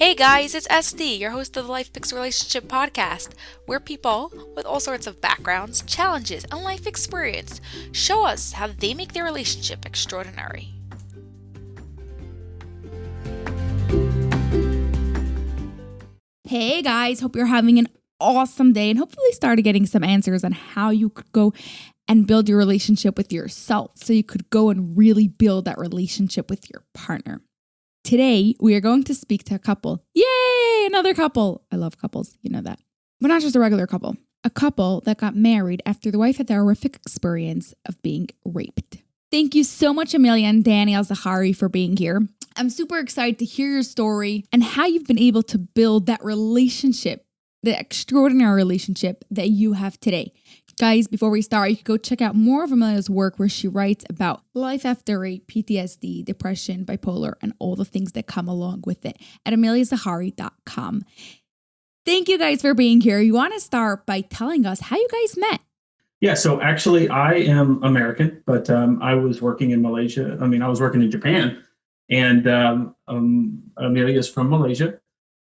Hey guys, it's SD, your host of the Life Picks Relationship podcast, where people with all sorts of backgrounds, challenges, and life experience show us how they make their relationship extraordinary. Hey guys, hope you're having an awesome day and hopefully started getting some answers on how you could go and build your relationship with yourself so you could go and really build that relationship with your partner. Today, we are going to speak to a couple. Yay, another couple. I love couples, you know that. But not just a regular couple. A couple that got married after the wife had the horrific experience of being raped. Thank you so much, Amelia and Amelia Zachry, for being here. I'm super excited to hear your story and how you've been able to build that relationship, the extraordinary relationship that you have today. Guys, before we start, you can go check out more of Amelia's work where she writes about life after rape, PTSD, depression, bipolar, and all the things that come along with it at ameliazachry.com. Thank you guys for being here. You want to start by telling us how you guys met? Yeah, so actually I am American, but I was working in Malaysia. I was working in Japan, and Amelia's from Malaysia,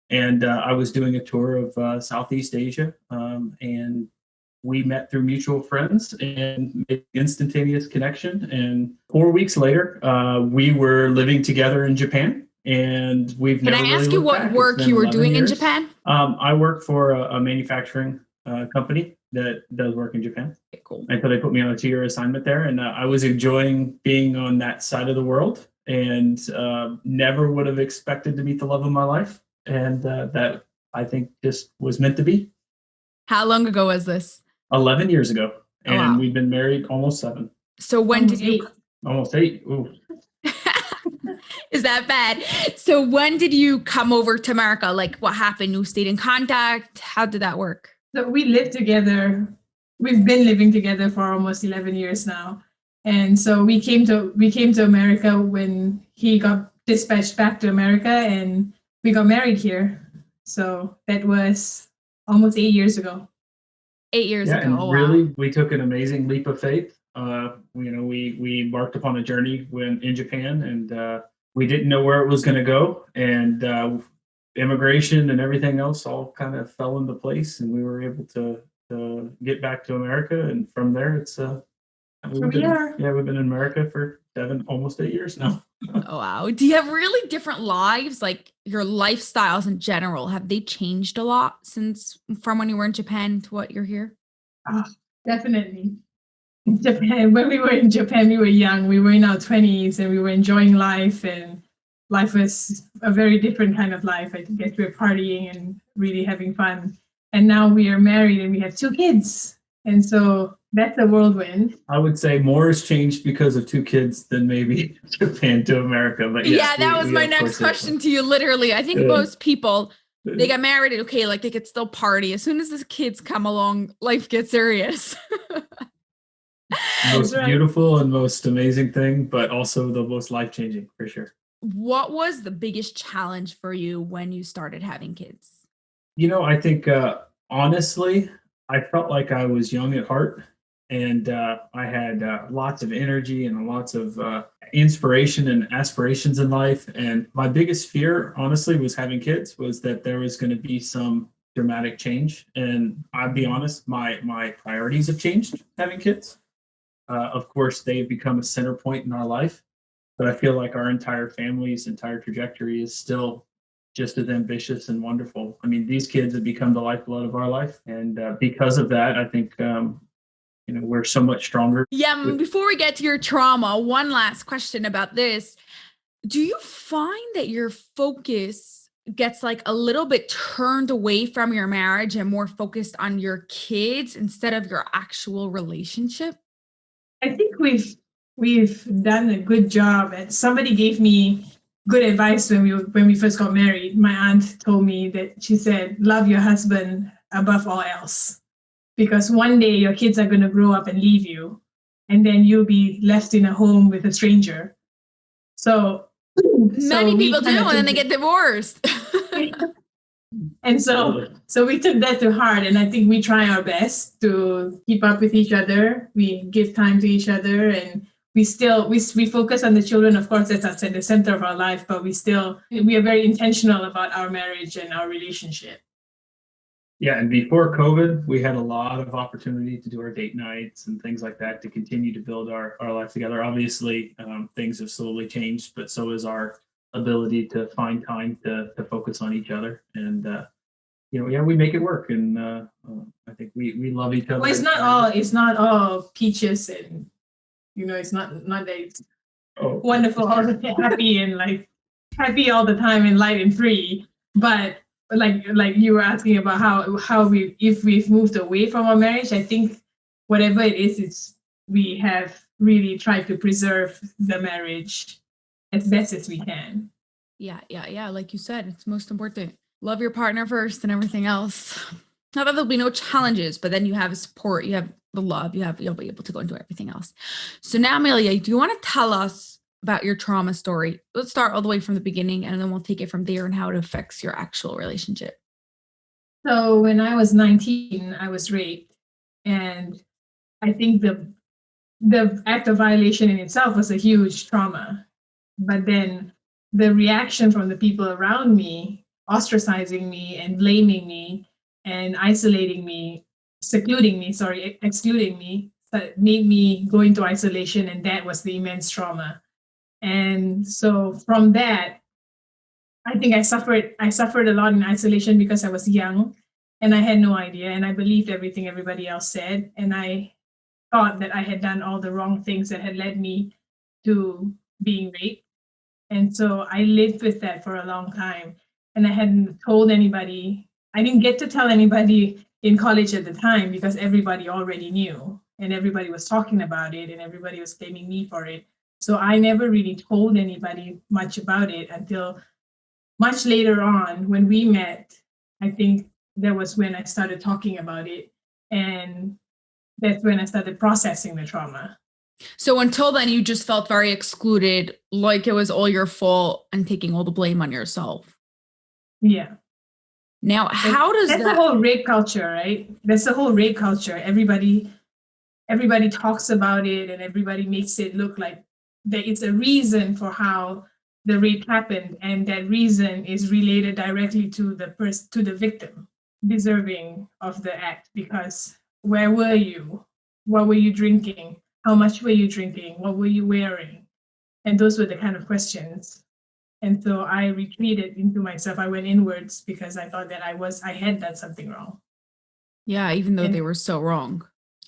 and I was doing a tour of Southeast Asia, and we met through mutual friends and made instantaneous connection. And 4 weeks later, we were living together in Japan, and we've Can never I really ask you looked what back. work you were doing in Japan? I work for a manufacturing company that does work in Japan. Okay, cool. And so they put me on a 2-year assignment there, and I was enjoying being on that side of the world, and never would have expected to meet the love of my life. And that, I think, just was meant to be. How long ago was this? 11 years ago. And wow. We've been married almost 7. So when did you... Almost 8. Ooh. Is that bad? So when did you come over to America? Like, what happened? You stayed in contact? How did that work? So we lived together. We've been living together for almost 11 years now. And so we came to America when he got dispatched back to America, and we got married here. So that was almost 8 years ago. 8 years ago. And oh, really, wow. we took an amazing leap of faith. We embarked upon a journey in Japan, and we didn't know where it was going to go. And immigration and everything else all kind of fell into place, and we were able to get back to America. And from there, it's we've been in America for almost 8 years now. Oh, wow. Do you have really different lives? Like your lifestyles in general, have they changed a lot from when you were in Japan to what you're here? Definitely. Japan, when we were in Japan, we were young. We were in our 20s, and we were enjoying life, and life was a very different kind of life. I guess we were partying and really having fun. And now we are married and we have 2 kids. And so that's a whirlwind. I would say more has changed because of 2 kids than maybe Japan to America. But yes, that was my next question to you. Literally, I think most people, they get married and okay, like they could still party. As soon as the kids come along, life gets serious. Most beautiful and most amazing thing, but also the most life-changing for sure. What was the biggest challenge for you when you started having kids? I think honestly, I felt like I was young at heart, and I had lots of energy and lots of inspiration and aspirations in life. And my biggest fear, honestly, was having kids, was that there was going to be some dramatic change. And I'll be honest, my priorities have changed having kids. Of course, they've become a center point in our life, but I feel like our entire family's entire trajectory is still just as ambitious and wonderful. I mean, these kids have become the lifeblood of our life. And because of that, I think, we're so much stronger. Yeah, before we get to your trauma, one last question about this. Do you find that your focus gets like a little bit turned away from your marriage and more focused on your kids instead of your actual relationship? I think we've done a good job. And somebody gave me good advice when we first got married. My aunt told me that she said, love your husband above all else, because one day your kids are going to grow up and leave you, and then you'll be left in a home with a stranger. So many people do, and then they get divorced. And so we took that to heart, and I think we try our best to keep up with each other. We give time to each other, and we focus on the children. Of course, that's at the center of our life, but we are very intentional about our marriage and our relationship. Yeah, and before COVID, we had a lot of opportunity to do our date nights and things like that to continue to build our life together. Obviously, things have slowly changed, but so is our ability to find time to focus on each other. And we make it work, and I think we love each other. Well, it's not all peaches, and it's not that it's wonderful, all happy and like happy all the time and light and free, but like you were asking about how if we've moved away from our marriage, I think whatever it is, we have really tried to preserve the marriage as best as we can. Yeah. Like you said, it's most important. Love your partner first and everything else. Not that there'll be no challenges, but then you have support, you have the love, you'll be able to go into everything else. So now, Amelia, do you want to tell us about your trauma story? Let's start all the way from the beginning, and then we'll take it from there and how it affects your actual relationship. So when I was 19, I was raped, and I think the act of violation in itself was a huge trauma. But then the reaction from the people around me, ostracizing me and blaming me and excluding me, that made me go into isolation, and that was the immense trauma. And so from that, I think I suffered a lot in isolation because I was young and I had no idea, and I believed everything everybody else said, and I thought that I had done all the wrong things that had led me to being raped. And so I lived with that for a long time, and I hadn't told anybody. I didn't get to tell anybody in college at the time because everybody already knew, and everybody was talking about it, and everybody was blaming me for it. So I never really told anybody much about it until much later on when we met. I think that was when I started talking about it, and that's when I started processing the trauma. So until then, you just felt very excluded, like it was all your fault and taking all the blame on yourself. Yeah. Now, that's the whole rape culture, right? That's the whole rape culture. Everybody talks about it, and everybody makes it look like that it's a reason for how the rape happened, and that reason is related directly to the victim deserving of the act. Because where were you? What were you drinking? How much were you drinking? What were you wearing? And those were the kind of questions. And so I retreated into myself. I went inwards because I thought that I had done something wrong. Yeah, even though they were so wrong.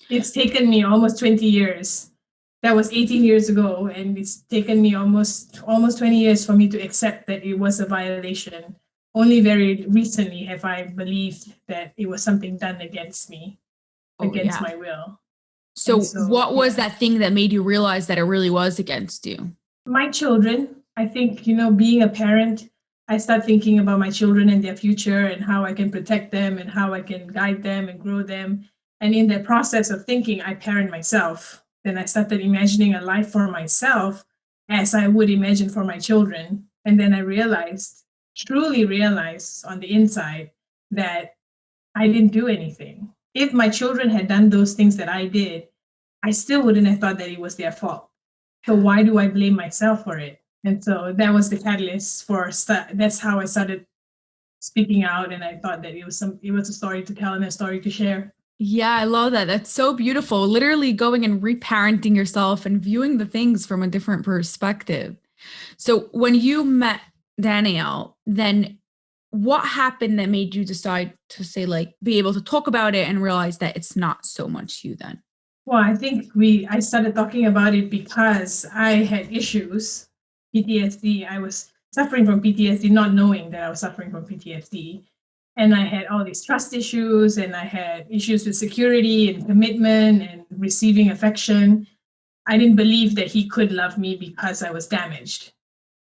It's taken me almost 20 years. That was 18 years ago, and it's taken me almost 20 years for me to accept that it was a violation. Only very recently have I believed that it was something done against me, against my will. So what was that thing that made you realize that it really was against you? My children. I think, being a parent, I start thinking about my children and their future and how I can protect them and how I can guide them and grow them. And in that process of thinking, I parent myself. Then I started imagining a life for myself as I would imagine for my children. And then I truly realized on the inside that I didn't do anything. If my children had done those things that I did, I still wouldn't have thought that it was their fault. So why do I blame myself for it? And so that was the catalyst that's how I started speaking out. And I thought that it was a story to tell and a story to share. Yeah, I love that. That's so beautiful. Literally going and reparenting yourself and viewing the things from a different perspective. So when you met Danielle, then what happened that made you decide to say, be able to talk about it and realize that it's not so much you then? Well, I think I started talking about it because I had issues, PTSD. I was suffering from PTSD, not knowing that I was suffering from PTSD. And I had all these trust issues, and I had issues with security and commitment and receiving affection. I didn't believe that he could love me because I was damaged.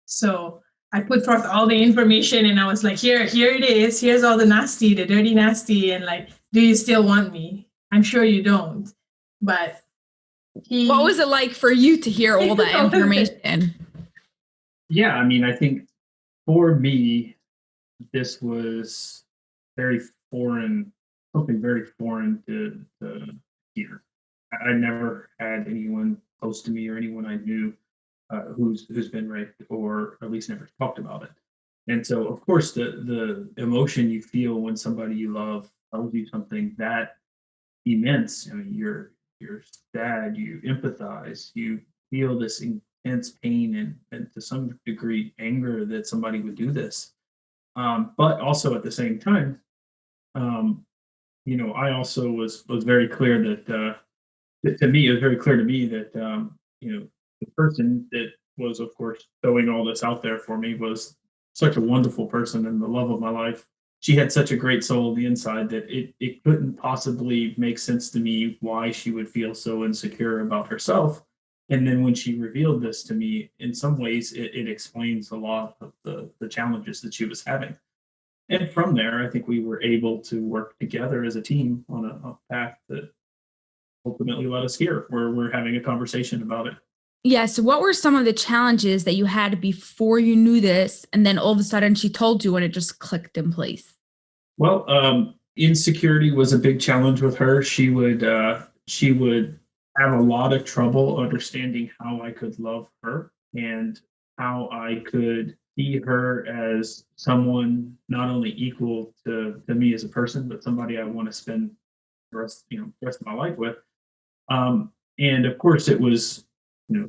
So I put forth all the information, and I was like, here it is. Here's all the dirty nasty. And do you still want me? I'm sure you don't. But what was it like for you to hear all that information? Yeah, I mean, I think for me, this was something very foreign to hear. I never had anyone close to me or anyone I knew who's been raped, or at least never talked about it. And so, of course, the emotion you feel when somebody you love tells you something that immense. I mean, you're sad, you empathize, you feel this intense pain and to some degree anger that somebody would do this. But also at the same time, I also was very clear to me, it was very clear to me that the person that was, of course, throwing all this out there for me was such a wonderful person and the love of my life. She had such a great soul on the inside that it couldn't possibly make sense to me why she would feel so insecure about herself. And then when she revealed this to me, in some ways, it explains a lot of the challenges that she was having. And from there, I think we were able to work together as a team on a path that ultimately led us here, where we're having a conversation about it. Yeah. So what were some of the challenges that you had before you knew this? And then all of a sudden she told you and it just clicked in place? Well, insecurity was a big challenge with her. She would have a lot of trouble understanding how I could love her and how I could see her as someone not only equal to me as a person, but somebody I want to spend the rest of my life with. And of course, it was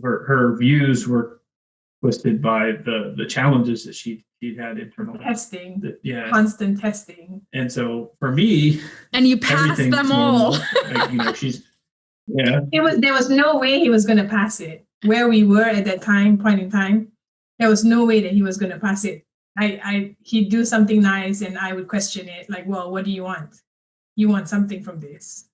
her views were twisted by the challenges that she'd had internally. Testing, Yeah, constant testing. And so for me, and you passed them all. She's yeah. There was no way he was going to pass it. Where we were at that point in time, there was no way that he was going to pass it. He'd do something nice, and I would question it. Like, well, what do you want? You want something from this?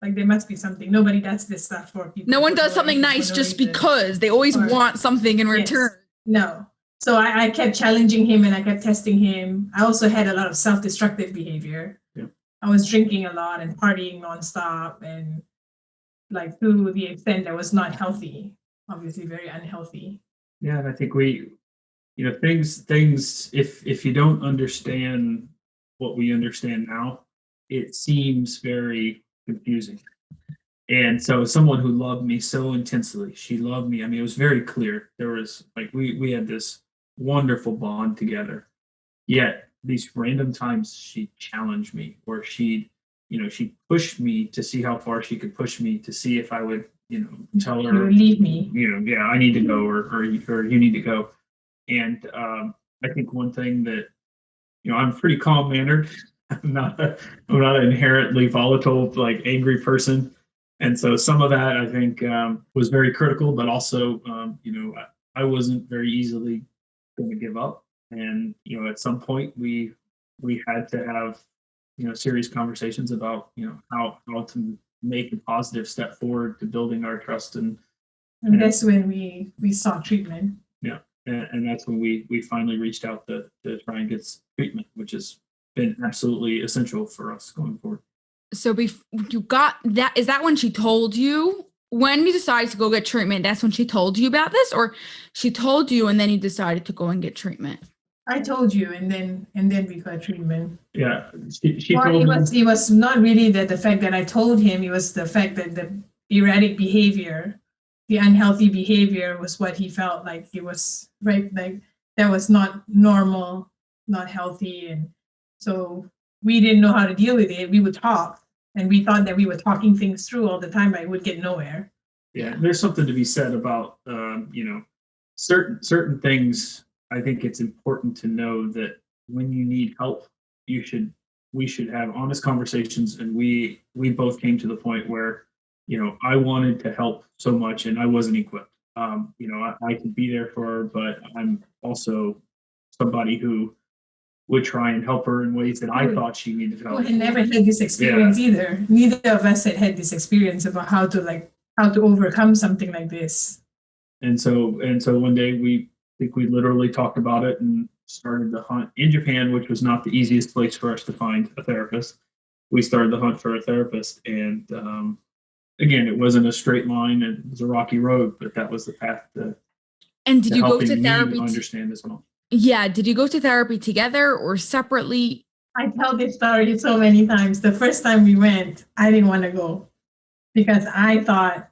Like, there must be something. Nobody does this stuff for people. No one does something nice just because. They always want something in return. Yes. No. So I kept challenging him and I kept testing him. I also had a lot of self-destructive behavior. Yeah. I was drinking a lot and partying nonstop, and like to the extent that was not healthy, obviously very unhealthy. Yeah, and I think things if you don't understand what we understand now, it seems very confusing. And so someone who loved me so intensely, she loved me. I mean, it was very clear. There was we had this wonderful bond together. Yet these random times she challenged me, or she pushed me to see how far she could push me, to see if I would, tell her, leave me. Yeah, I need to go, or you need to go. And I think one thing that, I'm pretty calm mannered. I'm not an inherently volatile, like angry person. And so some of that I think was very critical, but also, I wasn't very easily going to give up. And, at some point we had to have, serious conversations about, how to make a positive step forward to building our trust. And that's when we sought treatment. Yeah. And that's when we finally reached out to try and get treatment, which has been absolutely essential for us going forward. So you got that, is that when she told you, when you decided to go get treatment, that's when she told you about this, or she told you and then you decided to go and get treatment? I told you, and then we got treatment. Yeah, she well, it was not really the fact that I told him. It was the fact that the erratic behavior, the unhealthy behavior, was what he felt like it was right. Like that was not normal, not healthy, and so we didn't know how to deal with it. We would talk, and we thought that we were talking things through all the time, but it would get nowhere. Yeah, there's something to be said about certain things. I think it's important to know that when you need help, we should have honest conversations. And we both came to the point where, I wanted to help so much and I wasn't equipped. I could be there for her, but I'm also somebody who would try and help her in ways that I thought she needed help. We never had this experience either. Neither of us had this experience about how to overcome something like this. And so one day we literally talked about it and started the hunt in Japan, which was not the easiest place for us to find a therapist. We started the hunt for a therapist, and again, it wasn't a straight line; it was a rocky road, but that was the path to. And did you go to therapy? Understand as well. Yeah, did you go to therapy together or separately? I tell this story so many times. The first time we went, I didn't want to go because I thought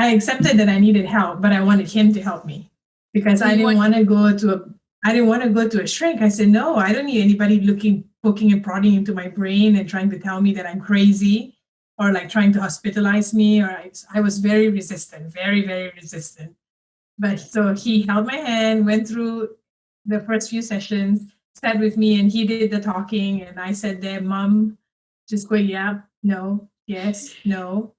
I accepted that I needed help, but I wanted him to help me because I didn't want to go to a shrink. I said, no, I don't need anybody poking and prodding into my brain and trying to tell me that I'm crazy or like trying to hospitalize me. Or I was very resistant, very, very resistant. But so he held my hand, went through the first few sessions, sat with me, and he did the talking. And I said there, Mom, just go, yeah, no, yes, no,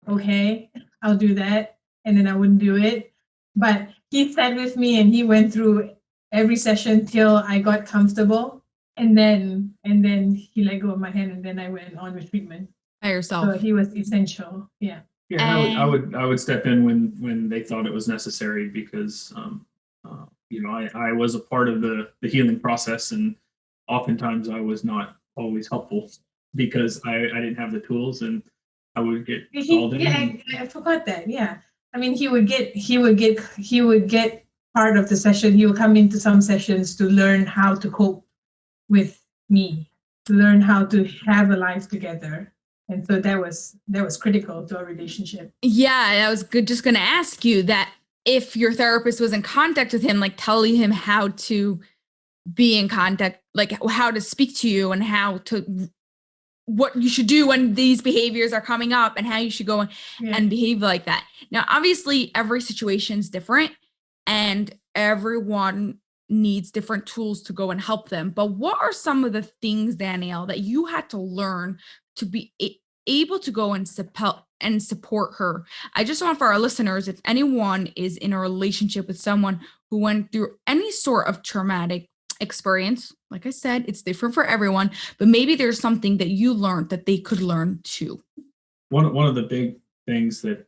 okay, I'll do that. And then I wouldn't do it. But he sat with me and he went through every session till I got comfortable. And then he let go of my hand and then I went on with treatment. By yourself. So he was essential. Yeah. Yeah, I would step in when they thought it was necessary because I was a part of the healing process, and oftentimes I was not always helpful because I didn't have the tools, and I would get called in. Yeah, I forgot that. Yeah, I mean he would get part of the session. He would come into some sessions to learn how to cope with me, to learn how to have a life together. And so that was critical to our relationship. Yeah, I was just going to ask you that if your therapist was in contact with him, like telling him how to be in contact, like how to speak to you and what you should do when these behaviors are coming up and how you should go and behave like that. Now, obviously, every situation is different and everyone needs different tools to go and help them. But what are some of the things, Danielle, that you had to learn to be able to go and support her? I just want for our listeners, if anyone is in a relationship with someone who went through any sort of traumatic experience, like I said, it's different for everyone, but maybe there's something that you learned that they could learn too. One of the big things that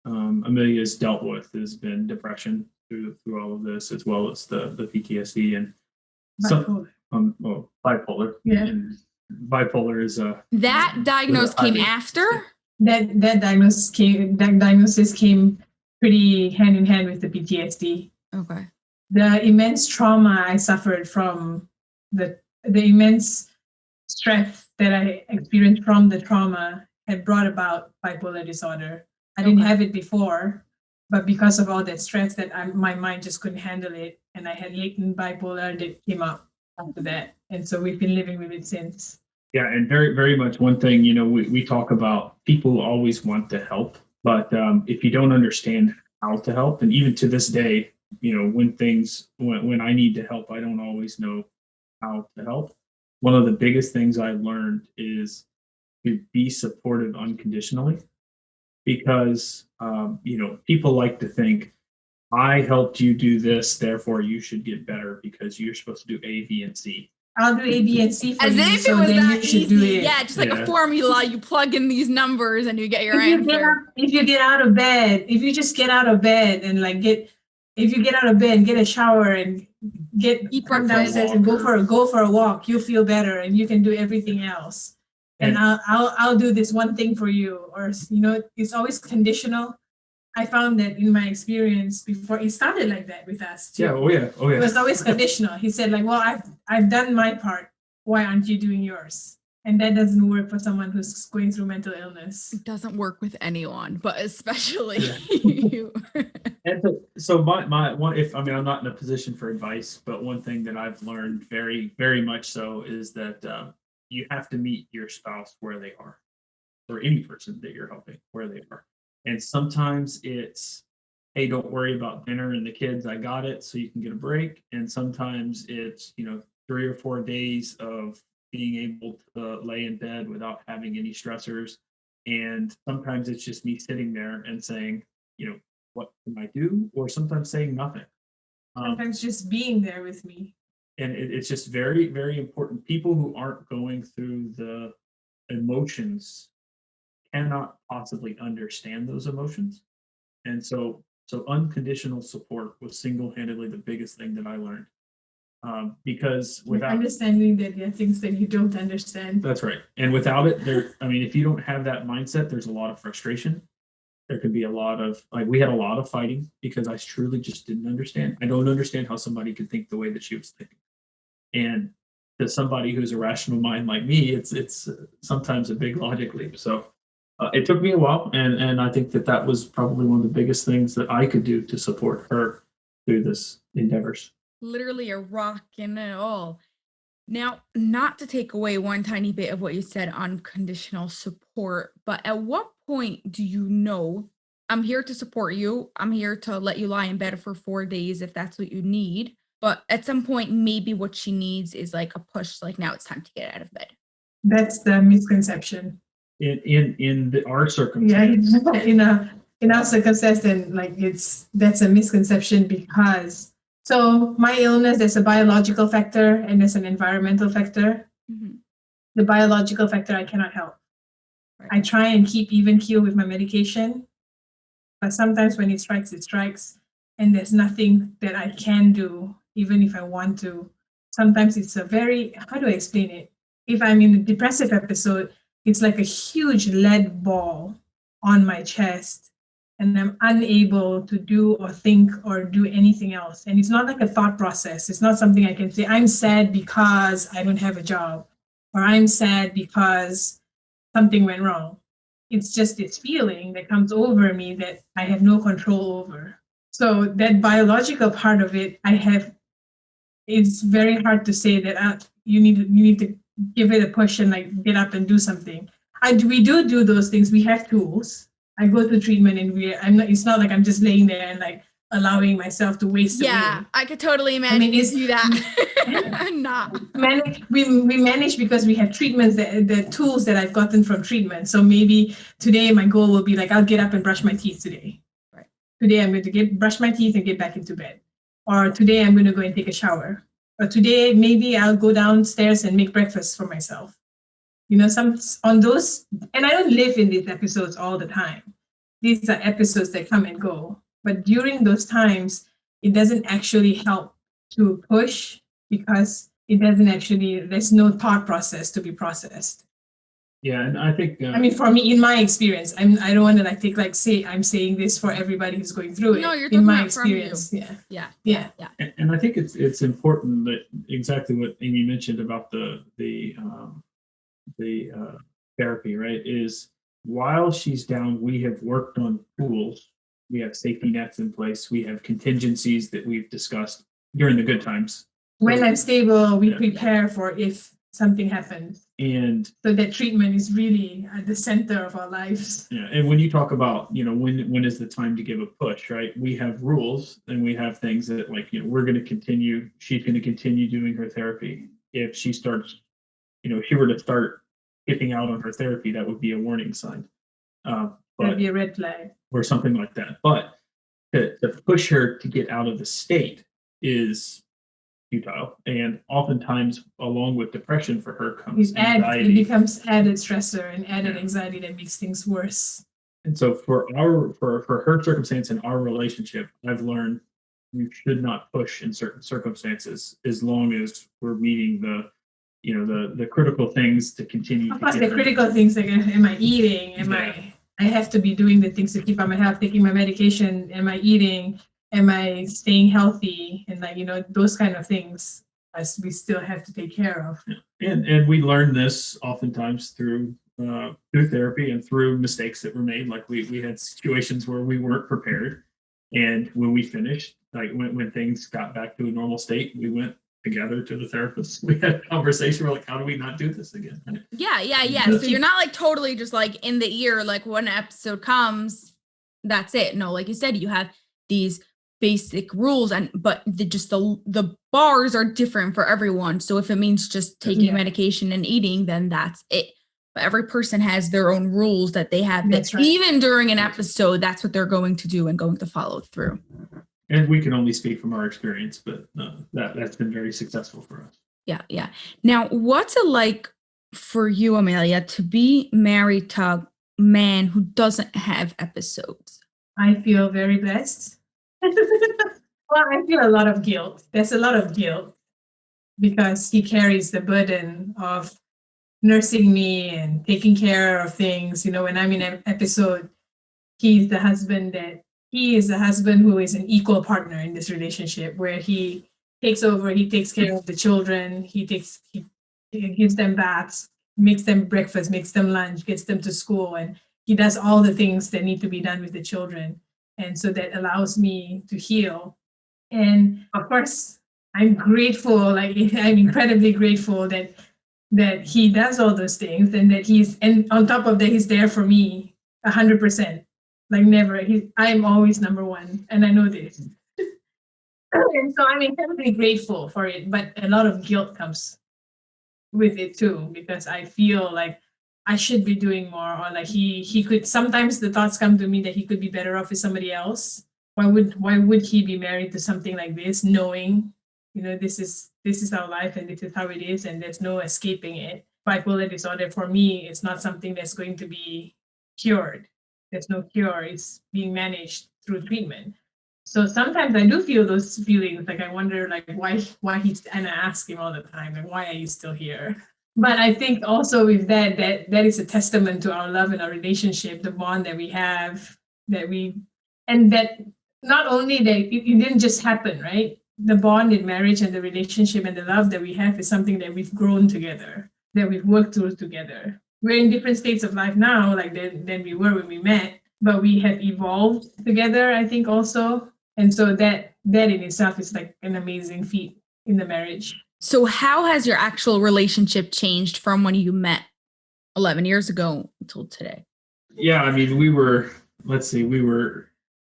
Amelia's dealt with has been depression through all of this, as well as the PTSD and bipolar. Yeah. And bipolar is that diagnosis came after. That diagnosis came pretty hand in hand with the PTSD. Okay. The immense trauma I suffered from the immense stress that I experienced from the trauma had brought about bipolar disorder. I didn't have it before, but because of all that stress that my mind just couldn't handle it, and I had latent bipolar that came up after that, and so we've been living with it since. Yeah, and very, very much one thing, we talk about people always want to help, but if you don't understand how to help, and even to this day, when I need to help, I don't always know how to help. One of the biggest things I learned is to be supportive unconditionally, because people like to think, I helped you do this, therefore you should get better because you're supposed to do A, B, and C. I'll do A, B, and C for you. As if so it was then that you should easy. do it. Yeah, just like a formula. You plug in these numbers and you get your answer. If you get out of bed, if you just get out of bed and if you get out of bed, get a shower and come downstairs and go for a walk, you'll feel better and you can do everything else. And I'll do this one thing for you, or it's always conditional. I found that in my experience before, it started like that with us too. Yeah, oh yeah. It was always conditional. He said well, I've done my part. Why aren't you doing yours? And that doesn't work for someone who's going through mental illness. It doesn't work with anyone, but especially you. And so my one, I'm not in a position for advice, but one thing that I've learned very, very much so is that you have to meet your spouse where they are, or any person that you're helping where they are. And sometimes it's, hey, don't worry about dinner and the kids, I got it, so you can get a break. And sometimes it's 3 or 4 days of being able to lay in bed without having any stressors. And sometimes it's just me sitting there and saying, what can I do? Or sometimes saying nothing. Sometimes just being there with me. And it's just very, very important. People who aren't going through the emotions cannot possibly understand those emotions. And so unconditional support was single-handedly the biggest thing that I learned. Because without understanding that there are things that you don't understand. That's right. And without it, if you don't have that mindset, there's a lot of frustration. There could be a lot of, we had a lot of fighting because I truly just didn't understand. I don't understand how somebody could think the way that she was thinking. And to somebody who's a rational mind like me, it's sometimes a big logic leap. So It took me a while, and I think that was probably one of the biggest things that I could do to support her through this endeavors. Literally a rock in it all. Now, not to take away one tiny bit of what you said, unconditional support, but at what point do you know, I'm here to support you, I'm here to let you lie in bed for 4 days if that's what you need, but at some point, maybe what she needs is like a push, like now it's time to get out of bed. That's the misconception. Our circumstance. Yeah, in our circumstance, then that's a misconception because so my illness, there's a biological factor and there's an environmental factor. Mm-hmm. The biological factor I cannot help. Right. I try and keep even keel with my medication, but sometimes when it strikes, and there's nothing that I can do, even if I want to. Sometimes it's a very, how do I explain it? If I'm in a depressive episode, it's like a huge lead ball on my chest, and I'm unable to do or think or do anything else. And it's not like a thought process. It's not something I can say, I'm sad because I don't have a job, or I'm sad because something went wrong. It's just this feeling that comes over me that I have no control over. So that biological part of it, it's very hard to say that you need to give it a push and like get up and do something. We do those things. We have tools. I go to treatment and it's not like I'm just laying there and like allowing myself to waste away. Yeah, I could totally imagine you do that. We manage because we have treatments, the tools that I've gotten from treatment. So maybe today my goal will be like, I'll get up and brush my teeth today. Right. Today I'm going to brush my teeth and get back into bed. Or today I'm going to go and take a shower. Or today maybe I'll go downstairs and make breakfast for myself. Some on those, and I don't live in these episodes all the time. These are episodes that come and go. But during those times, it doesn't actually help to push because there's no thought process to be processed. Yeah, and I think for me, in my experience, I don't want to say I'm saying this for everybody who's going through it. No, you're talking in my about experience. From you. Yeah. And I think it's important that exactly what Amy mentioned about the therapy, right? Is while she's down, we have worked on tools. We have safety nets in place. We have contingencies that we've discussed during the good times. When I'm stable, we prepare for if something happens. And so that treatment is really at the center of our lives. Yeah, and when you talk about, when is the time to give a push, right? We have rules and we have things that we're going to continue. She's going to continue doing her therapy. If she starts, if she were to start skipping out on her therapy, that would be a warning sign. That'd be a red flag. Or something like that. But to push her to get out of the state is futile. And oftentimes, along with depression for her comes anxiety. It becomes added stressor and added anxiety that makes things worse. And so for her circumstance and our relationship, I've learned we should not push in certain circumstances as long as we're meeting the critical things to continue. Of course, the critical things like, am I eating? I have to be doing the things to keep up my health, taking my medication. Am I eating? Am I staying healthy? And those kind of things as we still have to take care of. Yeah. And we learn this oftentimes through therapy and through mistakes that were made. Like we had situations where we weren't prepared. And when we finished, like when things got back to a normal state, we went together to the therapist. We had a conversation. We're like, how do we not do this again? Yeah. So you're not like totally just like in the ear, like when an episode comes, that's it. No, like you said, you have these basic rules but the bars are different for everyone. So if it means just taking medication and eating, then that's it. But every person has their own rules that they have. That's right. Even during an episode, that's what they're going to do and going to follow through. And we can only speak from our experience, but that's been very successful for us. Yeah. Now, what's it like for you, Amelia, to be married to a man who doesn't have episodes? I feel very blessed. Well, I feel a lot of guilt. There's a lot of guilt because he carries the burden of nursing me and taking care of things. When I'm in an episode, he is the husband who is an equal partner in this relationship where he takes over, he takes care of the children, he gives them baths, makes them breakfast, makes them lunch, gets them to school, and he does all the things that need to be done with the children. And so that allows me to heal. And of course, I'm grateful, like I'm incredibly grateful that he does all those things, and that and on top of that, he's there for me 100%. Like never, I'm always number one, and I know this. And so I'm incredibly grateful for it, but a lot of guilt comes with it too, because I feel like I should be doing more, or like he could. Sometimes the thoughts come to me that he could be better off with somebody else. Why would he be married to something like this, knowing, this is our life and this is how it is, and there's no escaping it. Bipolar disorder for me is not something that's going to be cured. There's no cure. It's being managed through treatment. So sometimes I do feel those feelings, like I wonder, like why he's, and I ask him all the time, like, why are you still here? But I think also with that is a testament to our love and our relationship, the bond that we have, and that not only that it didn't just happen, right? The bond in marriage and the relationship and the love that we have is something that we've grown together, that we've worked through together. We're in different states of life now, like than we were when we met, but we have evolved together, I think, also. And so that in itself is like an amazing feat in the marriage. So how has your actual relationship changed from when you met 11 years ago until today? Yeah, I mean, we were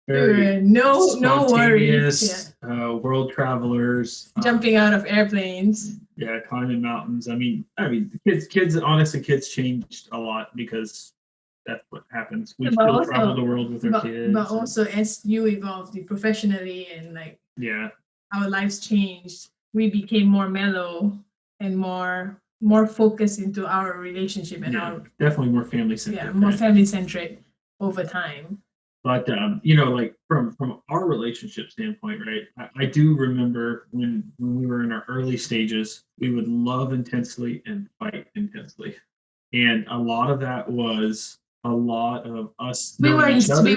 very no worries. World travelers, jumping out of airplanes. Yeah, climbing mountains. I mean, the kids, honestly, kids changed a lot because that's what happens. We still travel the world with our kids. But also, as you evolved professionally and like our lives changed, we became more mellow and more focused into our relationship and definitely more family centric. Yeah, more family centric over time. But like from our relationship standpoint, right? I do remember when we were in our early stages, we would love intensely and fight intensely, and a lot of that was a lot of us. We were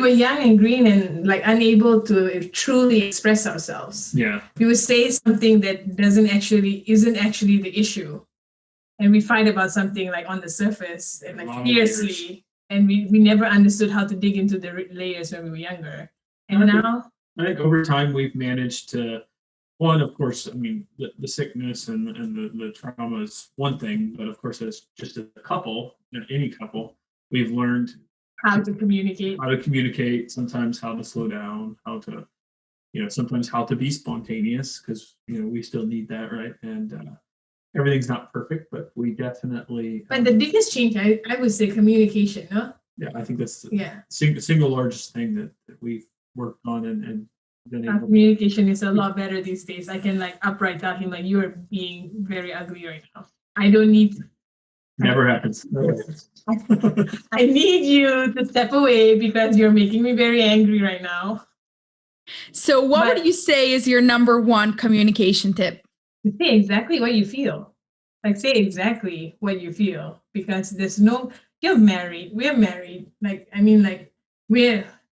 young and green and like unable to truly express ourselves. Yeah, we would say something that isn't actually the issue, and we fight about something like on the surface and like fiercely. And we never understood how to dig into the layers when we were younger. And now I think over time we've managed to, one, of course, I mean, the sickness and the trauma is one thing, but of course, as just a couple, any couple, we've learned how to communicate, sometimes how to slow down, how to, sometimes how to be spontaneous, because, we still need that, right? And everything's not perfect, but we definitely. But the biggest change, I would say, communication, no? Yeah, I think that's the single largest thing that we've worked on and been able. Communication is a lot better these days. I can like upright tell him like, you're being very ugly right now. I don't need. Never happens. I need you to step away because you're making me very angry right now. So what would you say is your number one communication tip? Say exactly what you feel. Like say exactly what you feel, because we're married. Like, I mean, like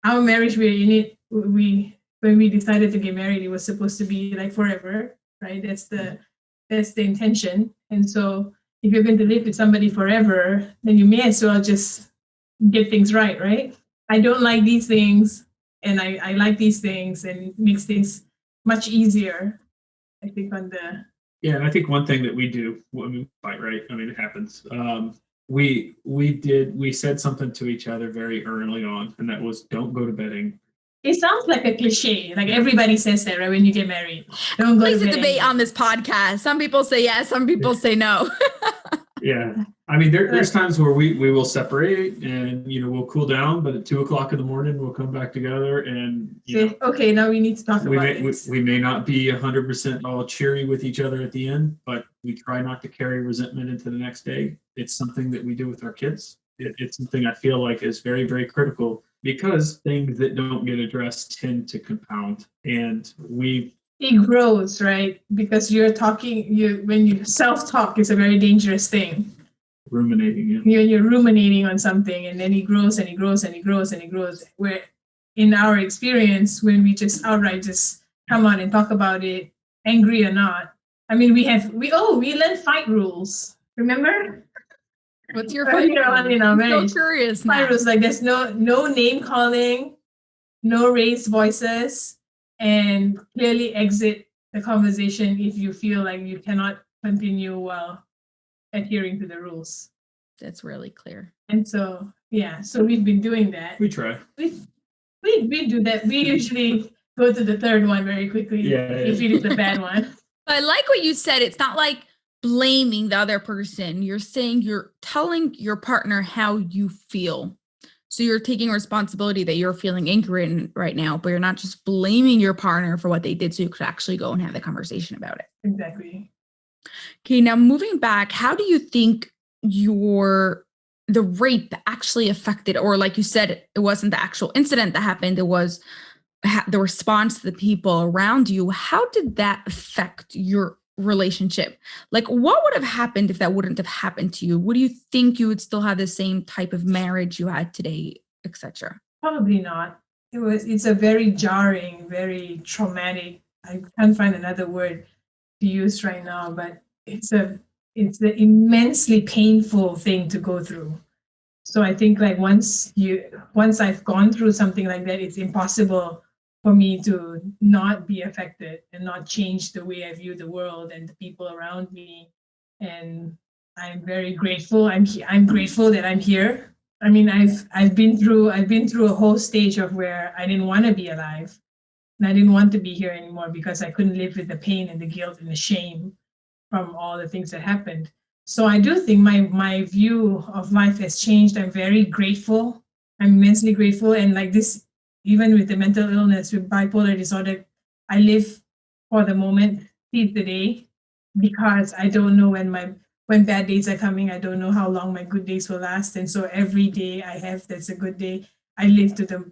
our marriage, we're in it. When we decided to get married, it was supposed to be like forever, right? That's the intention. And so if you're going to live with somebody forever, then you may as well just get things right? I don't like these things and I like these things, and it makes things much easier. I think and I think one thing that we do when we fight, right? I mean, it happens. We said something to each other very early on, and that was, don't go to bed angry. It sounds like a cliche. Like everybody says that, right? When you get married, don't go to bed. There's a debate on this podcast. Some people say yes, some people say no. Yeah. I mean, there's times where we will separate and, we'll cool down, but at 2:00 in the morning, we'll come back together and, okay, now we need to talk about it. We may not be 100% all cheery with each other at the end, but we try not to carry resentment into the next day. It's something that we do with our kids. It's something I feel like is very, very critical, because things that don't get addressed tend to compound, and it grows, right? Because when you self-talk, it's a very dangerous thing. Ruminating. You're ruminating on something, and then it grows and it grows and it grows and it grows. Where in our experience, when we just outright just come on and talk about it, angry or not. I mean, we learned fight rules. Remember? What's your earlier on in our I'm marriage. so curious Mine now. was like there's no name calling, no raised voices, and clearly exit the conversation if you feel like you cannot continue while adhering to the rules. That's really clear. And so so we've been doing that. We try. We do that. We usually go to the third one very quickly if it is a bad one. But I like what you said. It's not like blaming the other person. You're saying you're telling your partner how you feel. So you're taking responsibility that you're feeling angry right now, but you're not just blaming your partner for what they did. So you could actually go and have the conversation about it. Exactly. Okay, now moving back, how do you think the rape actually affected, or like you said, it wasn't the actual incident that happened, it was the response to the people around you. How did that affect your relationship? Like, what would have happened if that wouldn't have happened to you? Would you think you would still have the same type of marriage you had today, etc.? Probably not. It's a very jarring, very traumatic. I can't find another word to use right now, but it's an immensely painful thing to go through. So I think like once I've gone through something like that, it's impossible for me to not be affected and not change the way I view the world and the people around me. And I'm very grateful. I'm grateful that I'm here. I mean, I've been through a whole stage of where I didn't want to be alive, and I didn't want to be here anymore because I couldn't live with the pain and the guilt and the shame from all the things that happened. So I do think my view of life has changed. I'm very grateful. I'm immensely grateful. And like this, even with the mental illness, with bipolar disorder, I live for the moment, seize the day, because I don't know when bad days are coming. I don't know how long my good days will last. And so every day I have that's a good day, I live to the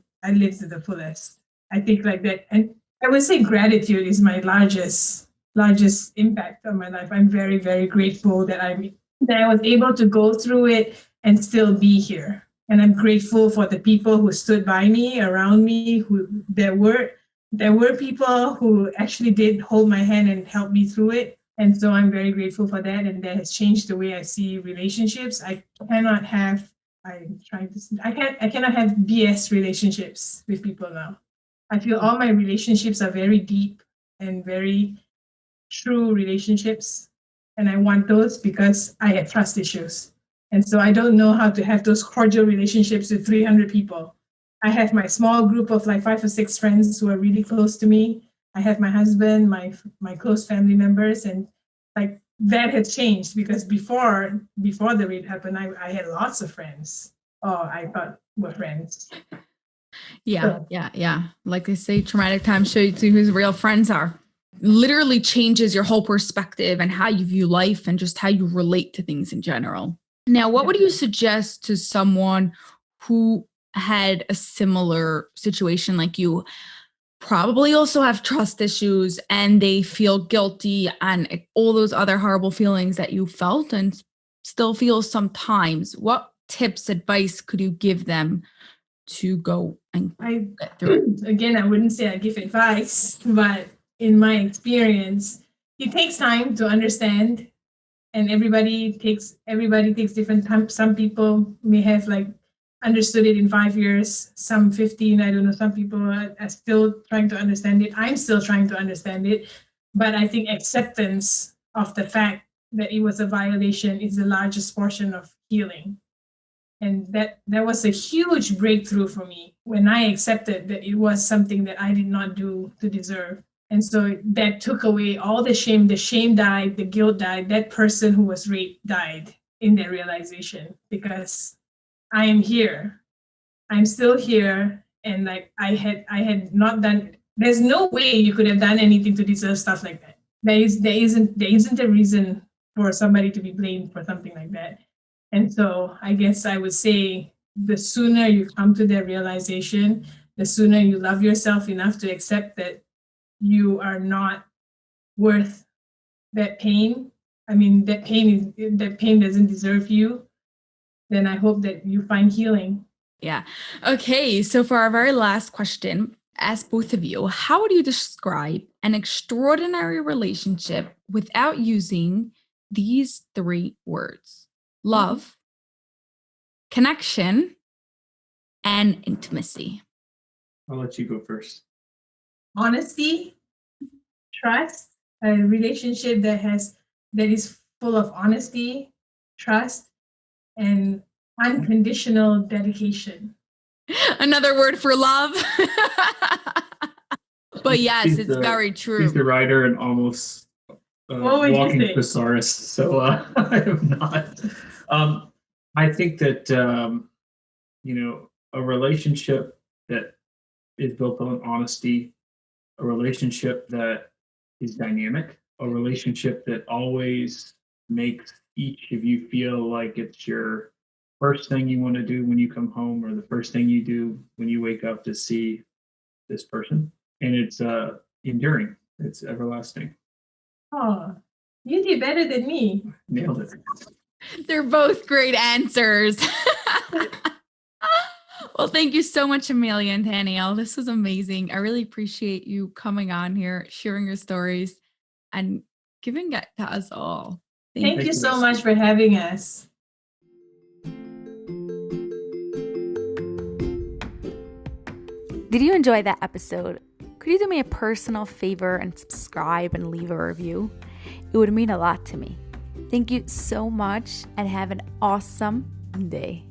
fullest. I think like that. And I would say gratitude is my largest impact on my life. I'm very, very grateful that I was able to go through it and still be here. And I'm grateful for the people who stood by me, around me, who there were people who actually did hold my hand and help me through it. And so I'm very grateful for that. And that has changed the way I see relationships. I cannot have BS relationships with people now. I feel all my relationships are very deep and very true relationships. And I want those because I had trust issues. And so I don't know how to have those cordial relationships with 300 people. I have my small group of like 5 or 6 friends who are really close to me. I have my husband, my close family members, and like that has changed because before the rape happened, I had lots of friends. Oh, I thought were friends. Yeah. Like they say, traumatic times show you who real friends are. Literally changes your whole perspective and how you view life and just how you relate to things in general. Now, what would you suggest to someone who had a similar situation like you, probably also have trust issues and they feel guilty and all those other horrible feelings that you felt and still feel sometimes? What tips, advice could you give them to go and get through it? Again, I wouldn't say I give advice, but in my experience, it takes time to understand, and everybody takes different time. Some people may have like understood it in 5 years, some 15. I don't know. Some people are still trying to understand it. I'm still trying to understand it, but I think acceptance of the fact that it was a violation is the largest portion of healing. And that was a huge breakthrough for me when I accepted that it was something that I did not do to deserve. And so that took away all the shame. The shame died, the guilt died. That person who was raped died in their realization because I am here. I'm still here. And like I had not done, there's no way you could have done anything to deserve stuff like that. There isn't a reason for somebody to be blamed for something like that. And so I guess I would say the sooner you come to that realization, the sooner you love yourself enough to accept that you are not worth that pain. I mean, that pain doesn't deserve you. Then I hope that you find healing. Yeah. Okay. So for our very last question, ask both of you, how would you describe an extraordinary relationship without using these 3 words? Love, connection, and intimacy? I'll let you go first. Honesty, trust, a relationship that is full of honesty, trust, and unconditional dedication. Another word for love. But yes, He's it's very true. He's the writer and almost walking thesaurus, so I am not. I think that a relationship that is built on honesty, a relationship that is dynamic, a relationship that always makes each of you feel like it's your first thing you want to do when you come home, or the first thing you do when you wake up to see this person, and it's enduring, it's everlasting. Oh, you did better than me. Nailed it. They're both great answers. Well, thank you so much, Amelia and Danielle. This was amazing. I really appreciate you coming on here, sharing your stories, and giving it to us all. Thank you so much for having us. Did you enjoy that episode? Could you do me a personal favor and subscribe and leave a review? It would mean a lot to me. Thank you so much and have an awesome day.